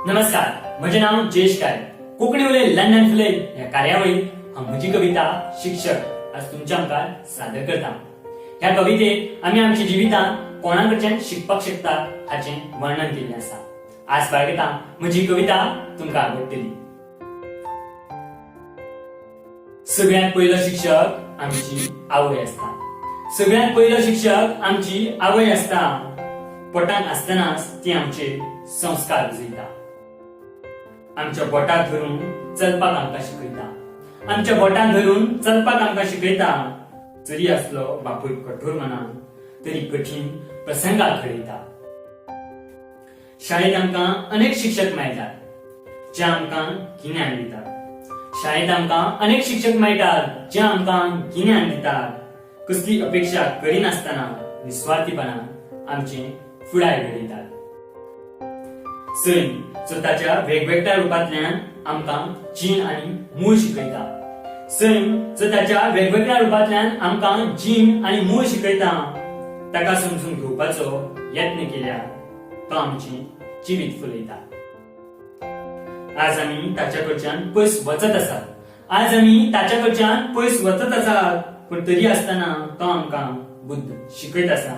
नमस्कार, माझे नाव जयेश काळे. कोकणी उलय लंडन फुले या कार्यावळीत हांव म्हजी कविता शिक्षक आज तुमच्या मुखार सादर करता. ह्या कवितेत आम्ही आमच्या जिवितांत कोणाकडच्यान शिकपाक शकता हाचे वर्णन केले आसा. आज बाळगता म्हजी कविता तुमकां आवडटली. सगळ्यात पयलो शिक्षक आमची आवय असता. सगळ्यात पयलो शिक्षक आमची आवय असता. पोटांत आसतनाच ती आमचे संस्कार बुजयता. आमच्या बोटाक धरून चलपाक आमकां शिकयता. आमच्या बोटाक धरून चलपाक आमकां शिकयता. जरी असलो बापूय कठोर मनान तरी कठीण प्रसंगाक घडयता. शाळेत आमकां अनेक शिक्षक मेळटात जे आमकां गिन्यान दितात. शाळेत आमकां अनेक शिक्षक मेळटात जे आमकां गिन्यान दितात. कसली अपेक्षा करिनासतना निस्वार्थीपणान आमचे फुडार घडयतात. सैम स्वताच्या वेगवेगळ्या रूपांतल्यान आमकां जीण आनी मूळ शिकयता. सैम स्वताच्या वेगवेगळ्या रूपांतल्यान आमकां जीण आनी मूळ शिकयता. ताका समजून घेवपाचो यत्न केल्यार तो आमचे जिवीत फुलयता. आज आमी ताच्या कडच्यान पयस वचत आसात. आज आमी ताच्या कडच्यान पयस वचत आसात. पण तरी आसतना तो आमकां बुद्ध शिकयत आसा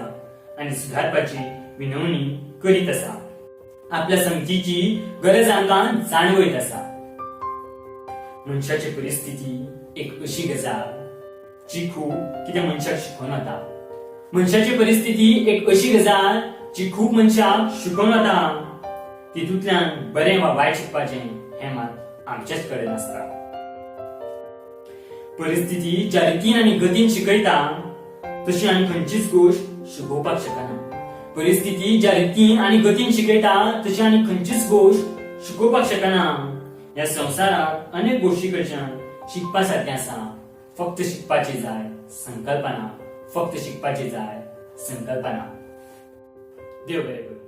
आनी सुदारपाची विनवणी करीत आसा. आपल्या संगतीची गरज आमकां जाणवयत आसा. मनशाची परिस्थिती एक अशी गजाल जी खूब कितें मनशाक शिकोवन वता. मनशाची परिस्थिती एक अशी गजाल जी खूब मनशाक शिकोवन वता. तितूंतल्यान बरें वा वायट शिकपाचें हें मात आमचेच कडेन आसता. परिस्थिती ज्या रितीन आनी गतीन शिकयता तशी आनी खंयचीच गोष्ट शिकोवपाक शकना. परिस्थिती ज्या रितीन आनी गतीन शिकयता तशी आनी खंयचीच गोष्ट शिकोवपाक शकना. ह्या संवसाराक अनेक गोष्टी कडच्यान शिकपा सारकें आसा. फक्त शिकपाची जाय संकल्पना. फक्त शिकपाची जाय संकल्पना. देव बरें करूं.